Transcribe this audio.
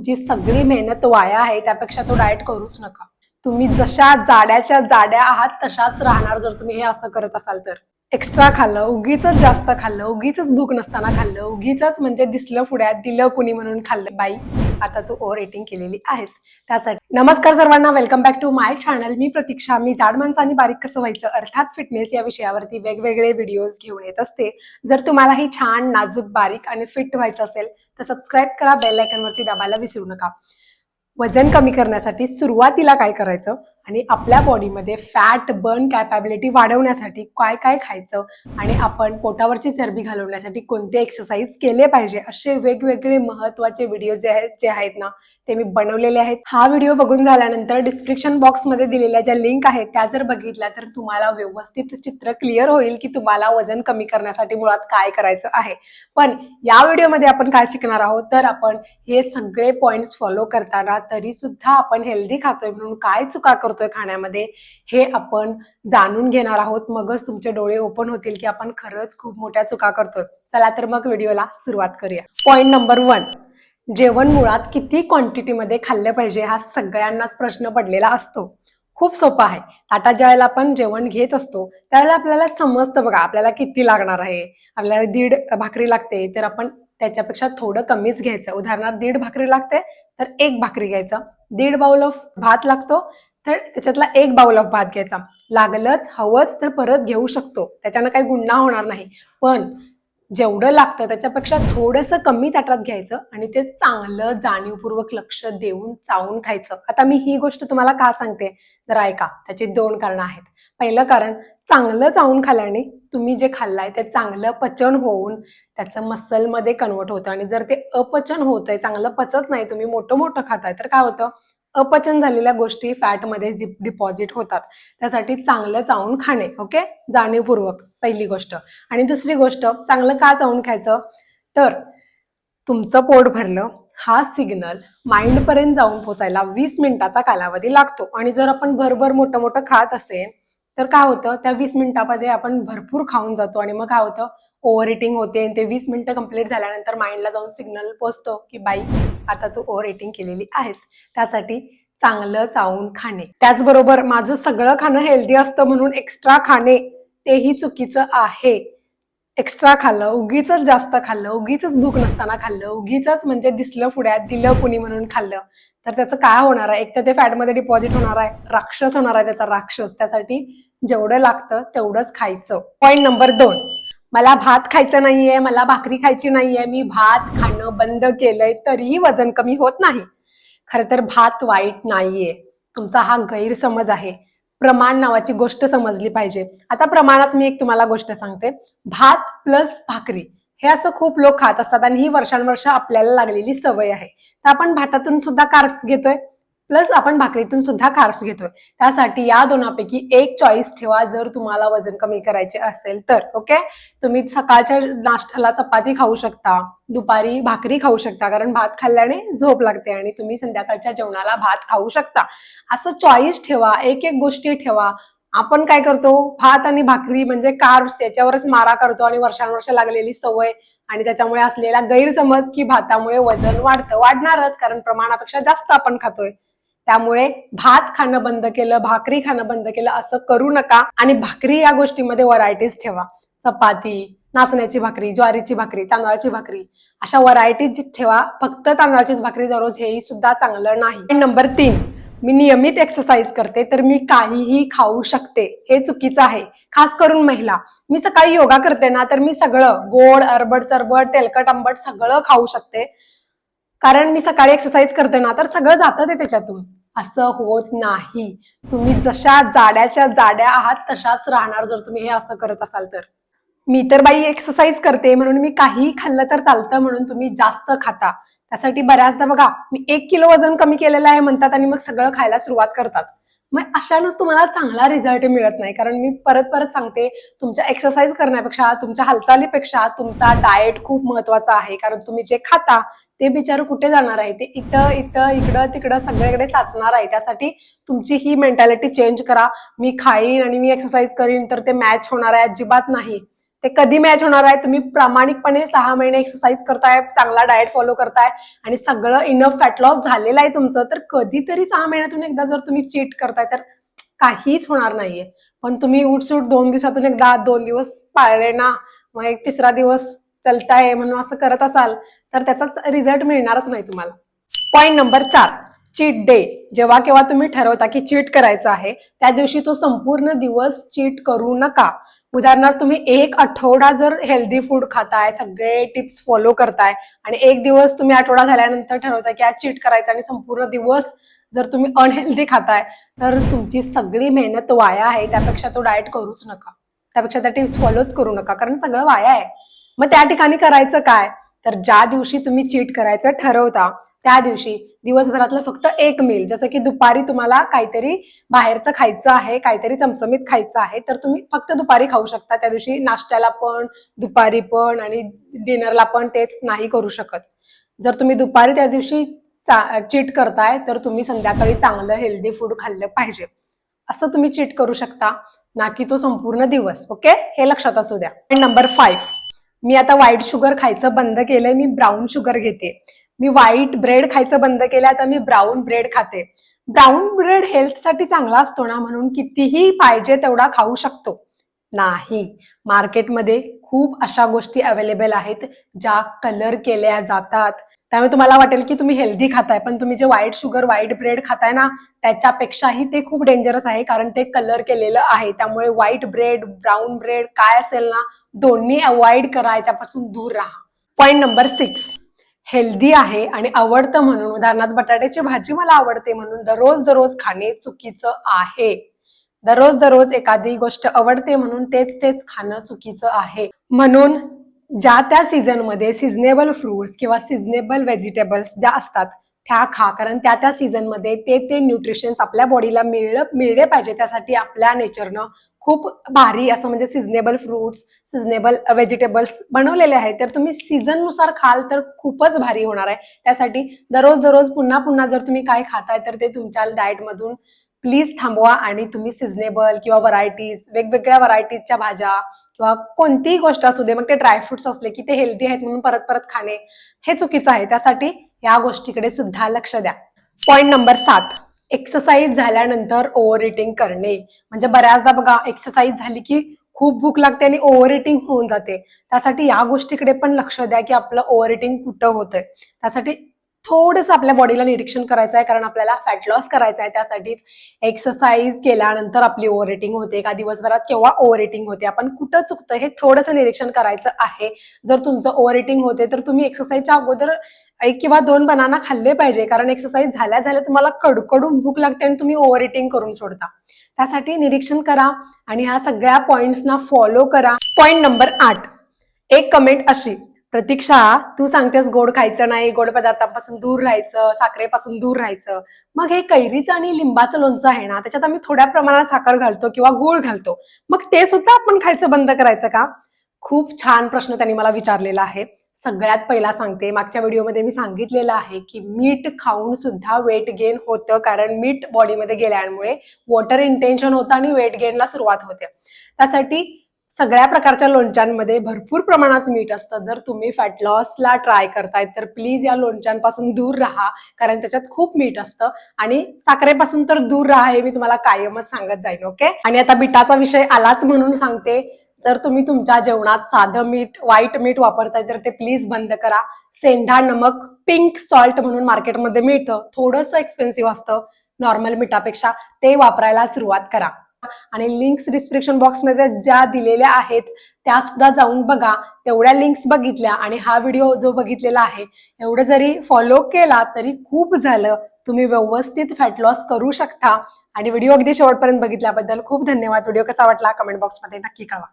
जी सगळी मेहनत वाया आहे त्यापेक्षा तो डाएट करूच नका। तुम्ही जशा जाड्याच्या जाड्या आहात तशाच राहणार जर तुम्ही हे असं करत असाल तर। एक्स्ट्रा खाल्लं, उगीचच जास्त खाल्लं, उगीचच भूक नसताना खाल्लं, उगीचच म्हणजे दिसलं पुढ्यात दिलं कुणी म्हणून खाल्लं, बाई आता तू ओव्हर ईटिंग केलेली आहेस। त्यासाठी नमस्कार सर्वांना, welcome back to my channel. मी प्रतीक्षा। मी जाड माणसांनी बारीक कसं व्हायचं अर्थात फिटनेस या विषयावरती वेगवेगळे व्हिडिओज घेऊन येत असते। जर तुम्हालाही छान नाजूक बारीक आणि फिट व्हायचं असेल तर सबस्क्राईब करा, बेल आयकॉनवरती दाबायला विसरू नका। वजन कमी करण्यासाठी सुरुवातीला काय करायचं आणि आपल्या बॉडीमध्ये फॅट बर्न कॅपॅबिलिटी वाढवण्यासाठी काय काय खायचं आणि आपण पोटावरची चरबी घालवण्यासाठी कोणते एक्सरसाइज केले पाहिजे असे वेगवेगळे महत्त्वाचे व्हिडिओ जे आहेत ना ते मी बनवलेले आहेत। हा व्हिडिओ बघून झाल्यानंतर डिस्क्रिप्शन बॉक्समध्ये दिलेल्या ज्या लिंक आहेत त्या जर बघितल्या तर तुम्हाला व्यवस्थित चित्र क्लिअर होईल की तुम्हाला वजन कमी करण्यासाठी मुळात काय करायचं आहे। पण या व्हिडिओमध्ये आपण काय शिकणार आहोत तर आपण हे सगळे पॉइंट्स फॉलो करताना तरी सुद्धा आपण हेल्दी खातोय म्हणून काय चुका करतोय खाण्यामध्ये हे आपण जाणून घेणार आहोत। मगच तुमचे डोळे ओपन होतील की आपण खरंच खूप मोठ्या चुका करतोय। चला तर मग व्हिडिओला सुरुवात करूया। पॉइंट नंबर 1, जेवण मुळात किती क्वांटिटीमध्ये खाल्लं पाहिजे हा सगळ्यांनाच प्रश्न पडलेला असतो। खूप सोपं आहे। आता ज्यावेळेला आपण जेवण घेत असतो त्यावेळेला आपल्याला समजतं बघा आपल्याला किती लागणार आहे। आपल्याला 1.5 भाकरी लागते तर आपण त्याच्यापेक्षा थोडं कमीच घ्यायचं। उदाहरणार्थ 1.5 भाकरी लागते तर 1 भाकरी घ्यायचं। 1.5 बाउल ऑफ भात लागतो तर त्याच्यातला 1 बाउल ऑफ भात घ्यायचा। लागलंच हवंच तर परत घेऊ शकतो, त्याच्यानं काही गुन्हा होणार नाही। पण जेवढं लागतं त्याच्यापेक्षा थोडंसं कमी ताटात घ्यायचं आणि ते चांगलं जाणीवपूर्वक लक्ष देऊन चावून खायचं। आता मी ही गोष्ट तुम्हाला का सांगते जरा ऐका, त्याची 2 कारणं आहेत। पहिलं कारण, चांगलं चावून खाल्ल्याने तुम्ही जे खाल्लाय ते चांगलं पचन होऊन त्याचं मसलमध्ये कन्वर्ट होतं आणि जर ते अपचन होतंय, चांगलं पचत नाही, तुम्ही मोठं खाताय तर काय होतं, अपचन झालेल्या गोष्टी फॅटमध्ये डिपॉझिट होतात। त्यासाठी चांगलं चावून खाणे, ओके, जाणीवपूर्वक पहिली गोष्ट। आणि दुसरी गोष्ट, चांगलं का चावून खायचं तर तुमचं पोट भरलं हा सिग्नल माइंड पर्यंत जाऊन पोचायला 20 मिनिटाचा कालावधी लागतो। आणि जर आपण भरभर मोठं खात असेल तर काय होतं, त्या 20 मिनिटांमध्ये आपण भरपूर खाऊन जातो आणि मग काय होतं, ओव्हर इटिंग होते। ते 20 मिनिटं कंप्लीट झाल्यानंतर माइंडला जाऊन सिग्नल पोचतो की बाई आता तू ओव्हर इटिंग केलेली आहेस। त्यासाठी चांगलं चावून खाणे। त्याचबरोबर माझं सगळं खाणं हेल्दी असतं म्हणून एक्स्ट्रा खाणे तेही चुकीचं आहे। एक्स्ट्रा खाल्लं, उगीचच जास्त खाल्लं, उगीचच भूक नसताना खाल्लं, उगीचच म्हणजे दिसलं पुढ्यात दिलं कुणी म्हणून खाल्लं तर त्याचं काय होणार आहे, एक तर ते फॅटमध्ये डिपॉझिट होणार आहे, राक्षस होणार आहे त्याचा राक्षस। त्यासाठी जेवढं लागतं तेवढंच खायचं। पॉइंट नंबर 2, मला भात खायचं नाहीये, मला भाकरी खायची नाहीये, मी भात खाणं बंद केलंय तरीही वजन कमी होत नाही। खरं तर भात वाईट नाहीये, तुमचा हा गैरसमज आहे। प्रमाण नावाची गोष्ट समजली पाहिजे। आता प्रमाणात मी एक तुम्हाला गोष्ट सांगते, भात प्लस भाकरी हे असं खूप लोक खात असतात आणि ही वर्षानुवर्ष आपल्याला लागलेली सवय आहे। तर आपण भातातून सुद्धा कार्ब्स घेतोय प्लस आपण भाकरीतून सुद्धा कार्ब्स घेतोय। त्यासाठी या दोनापैकी एक चॉईस ठेवा जर तुम्हाला वजन कमी करायचे असेल तर, ओके। तुम्ही सकाळच्या नाश्त्याला चपाती खाऊ शकता, दुपारी भाकरी खाऊ शकता कारण भात खाल्ल्याने झोप लागते आणि तुम्ही संध्याकाळच्या जेवणाला भात खाऊ शकता। असं चॉईस ठेवा, एक गोष्टी ठेवा। आपण काय करतो, भात आणि भाकरी म्हणजे कार्ब्स याच्यावरच मारा करतो आणि वर्षानुवर्ष लागलेली सवय आणि त्याच्यामुळे असलेला गैरसमज की भातामुळे वजन वाढतं, वाढणारच कारण प्रमाणापेक्षा जास्त आपण खातोय। त्यामुळे भात खाणं बंद केलं, भाकरी खाणं बंद केलं असं करू नका। आणि भाकरी या गोष्टीमध्ये व्हरायटीज ठेवा, चपाती, नाचण्याची भाकरी, ज्वारीची भाकरी, तांदळाची भाकरी, अशा व्हरायटीज ठेवा। फक्त तांदळाचीच भाकरी दररोज हेही सुद्धा चांगलं नाही। नंबर 3, मी नियमित एक्सरसाइज करते तर मी काहीही खाऊ शकते, हे चुकीचं आहे। खास करून महिला, मी सकाळी योगा करते ना तर मी सगळं गोड अरबट चरबट तेलकट आंबट सगळं खाऊ शकते कारण मी सकाळी एक्सरसाइज करते ना तर सगळं जातं ते त्याच्यातून। असं होत नाही। तुम्ही जशा जाड्याच्या जाड्या आहात तशाच राहणार जर तुम्ही हे असं करत असाल तर। मी तर बाई एक्सरसाइज करते म्हणून मी काही खाल्लं तर चालतं म्हणून तुम्ही जास्त खाता। त्यासाठी बऱ्याचदा बघा मी 1 किलो वजन कमी केलेलं आहे म्हणतात आणि मग सगळं खायला सुरुवात करतात। मग अशानंच तुम्हाला चांगला रिझल्ट मिळत नाही कारण मी परत सांगते, तुमच्या एक्सरसाइज करण्यापेक्षा तुमच्या हालचालीपेक्षा तुमचा डाएट खूप महत्वाचा आहे। कारण तुम्ही जे खाता ते बिचारू कुठे जाणार आहे, ते इथं इकडं तिकडं सगळीकडे साचणार आहे। त्यासाठी तुमची ही मेंटॅलिटी चेंज करा। मी खाईन आणि मी एक्सरसाइज करीन तर ते मॅच होणार आहे, अजिबात नाही। ते कधी मॅच होणार आहे? तुम्ही प्रामाणिकपणे 6 महिने एक्सरसाइज करताय, चांगला डाएट फॉलो करताय आणि सगळं इनफ फॅट लॉस झालेलं आहे तुमचं, तर कधीतरी 6 महिन्यातून एकदा जर तुम्ही चीट करताय तर काहीच होणार नाहीये. पण तुम्ही उठसूट 2 दिवसातून एकदा 2 दिवस पाळले ना, मग एक तिसरा दिवस चलताय म्हणून असं करत असाल तर त्याचा रिझल्ट मिळणारच नाही तुम्हाला. Point number 4, cheat day. जेव्हा केव्हा तुम्ही ठरवता की चीट करायचं आहे त्या दिवशी तो संपूर्ण दिवस चीट करू नका. उदाहरणार्थ तुम्ही एक आठवडा जर हेल्दी फूड खाताय, सगळे टिप्स फॉलो करताय आणि एक दिवस तुम्ही आठवडा झाल्यानंतर ठरवताय की आज चीट करायचं आणि संपूर्ण दिवस जर तुम्ही अनहेल्दी खाताय तर तुमची सगळी मेहनत वाया आहे. त्यापेक्षा तो डाएट करूच नका, त्यापेक्षा त्या टिप्स फॉलोच करू नका, कारण सगळं वाया आहे. मग त्या ठिकाणी करायचं काय? तर ज्या दिवशी तुम्ही चीट करायचं ठरवता त्या दिवशी दिवसभरातलं फक्त एक मील, जसं की दुपारी तुम्हाला काहीतरी बाहेरचं खायचं आहे, काहीतरी चमचमीत खायचं आहे, तर तुम्ही फक्त दुपारी खाऊ शकता. त्या दिवशी नाश्त्याला पण, दुपारी पण आणि डिनरला पण तेच नाही करू शकत. जर तुम्ही दुपारी त्या दिवशी चीट करताय तर तुम्ही संध्याकाळी चांगलं हेल्दी फूड खाल्लं पाहिजे. असं तुम्ही चीट करू शकता, ना की तो संपूर्ण दिवस. ओके, हे लक्षात असू द्या. नंबर 5, मी आता व्हाईट शुगर खायचं बंद केलंय, मी ब्राऊन शुगर घेते. मी व्हाईट ब्रेड खायचं बंद केलं, आता मी ब्राऊन ब्रेड खाते. ब्राऊन ब्रेड हेल्थसाठी चांगला असतो ना, म्हणून कितीही पाहिजे तेवढा खाऊ शकतो? नाही. मार्केटमध्ये खूप अशा गोष्टी अवेलेबल आहेत ज्या कलर केल्या जातात. त्यामुळे तुम्हाला वाटेल की तुम्ही हेल्दी खाताय, पण तुम्ही जे व्हाईट शुगर व्हाईट ब्रेड खाताय ना त्याच्यापेक्षाही ते खूप डेंजरस आहे, कारण ते कलर केलेलं आहे. त्यामुळे व्हाईट ब्रेड, ब्राऊन ब्रेड काय असेल ना, दोन्ही अवॉइड करा, याच्यापासून दूर राहा. पॉइंट नंबर 6, हेल्दी आहे आणि आवडतं म्हणून, उदाहरणार्थ बटाट्याची भाजी मला आवडते म्हणून दररोज दररोज खाणे चुकीचं आहे. दररोज दररोज एखादी गोष्ट आवडते म्हणून तेच तेच खाणं चुकीचं आहे. म्हणून ज्या त्या सीझनमध्ये सिजनेबल फ्रुट्स किंवा सिजनेबल व्हेजिटेबल्स ज्या असतात त्या खा, कारण त्या त्या सीझनमध्ये ते न्यूट्रिशन्स आपल्या बॉडीला मिळले पाहिजे. त्यासाठी आपल्या नेचरनं खूप भारी असं म्हणजे सिजनेबल फ्रुट्स, सिजनेबल व्हेजिटेबल्स बनवलेले आहेत. तर तुम्ही सीझननुसार खाल तर खूपच भारी होणार आहे. त्यासाठी दररोज दररोज पुन्हा पुन्हा जर तुम्ही काय खाताय तर ते तुमच्या डाएटमधून प्लीज थांबवा आणि तुम्ही सिजनेबल किंवा व्हरायटीज, वेगवेगळ्या व्हरायटीजच्या भाज्या किंवा कोणतीही गोष्ट असू दे, मग ते ड्रायफ्रुट्स असले की ते हेल्दी आहेत म्हणून परत परत खाणे हे चुकीचं आहे. त्यासाठी या गोष्टीकडे सुद्धा लक्ष द्या. पॉइंट नंबर 7, एक्सरसाइज झाल्यानंतर ओव्हर इटिंग करणे. म्हणजे बऱ्याचदा बघा, एक्सरसाइज झाली की खूप भूक लागते आणि ओव्हर इटिंग होऊन जाते. त्यासाठी या गोष्टीकडे पण लक्ष द्या की आपलं ओव्हर इटिंग कुठं होतंय. त्यासाठी थोडंसं आपल्या बॉडीला निरीक्षण करायचं आहे, कारण आपल्याला फॅट लॉस करायचा आहे. त्यासाठीच एक्सरसाइज केल्यानंतर आपली ओव्हर इटिंग होते का दिवसभरात केव्हा ओव्हर इटिंग होते, आपण कुठं चुकतं हे थोडंसं निरीक्षण करायचं आहे. जर तुमचं ओव्हर इटिंग होते तर तुम्ही एक्सरसाइजच्या अगोदर 1 किंवा 2 बनाना खाल्ले पाहिजे, कारण एक्सरसाइज झाल्या झाल्या तुम्हाला कडकडून भूक लागते आणि तुम्ही ओव्हर इटिंग करून सोडता. त्यासाठी निरीक्षण करा आणि ह्या सगळ्या पॉइंट्सना फॉलो करा. पॉइंट नंबर 8, एक कमेंट अशी, प्रतीक्षा तू सांगतेस गोड खायचं नाही, गोड पदार्थांपासून दूर राहायचं, साखरेपासून दूर राहायचं, मग हे कैरीचं आणि लिंबाचं लोणचं आहे ना, त्याच्यात आम्ही थोड्या प्रमाणात साखर घालतो किंवा गूळ घालतो, मग ते सुद्धा आपण खायचं बंद करायचं का? खूप छान प्रश्न त्यांनी मला विचारलेला आहे. सगळ्यात पहिला सांगते, मागच्या व्हिडिओमध्ये मी सांगितलेलं आहे की मीठ खाऊन सुद्धा वेट गेन होतं, कारण मीठ बॉडीमध्ये गेल्यामुळे वॉटर इंटेन्शन होतं आणि वेट गेनला सुरुवात होते. त्यासाठी सगळ्या प्रकारच्या लोणच्यांमध्ये भरपूर प्रमाणात मीठ असतं. जर तुम्ही फॅट लॉसला ट्राय करताय तर प्लीज या लोणच्यांपासून दूर राहा, कारण त्याच्यात खूप मीठ असतं. आणि साखरेपासून तर दूर राहा, हे मी तुम्हाला कायमच सांगत जाईन. ओके, आणि आता बीटाचा विषय आलाच म्हणून सांगते, जर तुम्ही तुमच्या जेवणात साधं मीठ, व्हाईट मीठ वापरताय तर ते प्लीज बंद करा. सेंधा नमक, पिंक सॉल्ट म्हणून मार्केटमध्ये मिळतं, थोडंसं एक्सपेन्सिव्ह असतं नॉर्मल मीठापेक्षा, ते वापरायला सुरुवात करा. आणि लिंक्स डिस्क्रिप्शन बॉक्समध्ये ज्या दिलेल्या आहेत त्या सुद्धा जाऊन बघा. तेवढ्या लिंक्स बघितल्या आणि हा व्हिडिओ जो बघितलेला आहे एवढं जरी फॉलो केला तरी खूप झालं. तुम्ही व्यवस्थित फॅट लॉस करू शकता. आणि व्हिडिओ अगदी शेवटपर्यंत बघितल्याबद्दल खूप धन्यवाद. व्हिडिओ कसा वाटला कमेंट बॉक्समध्ये नक्की कळवा.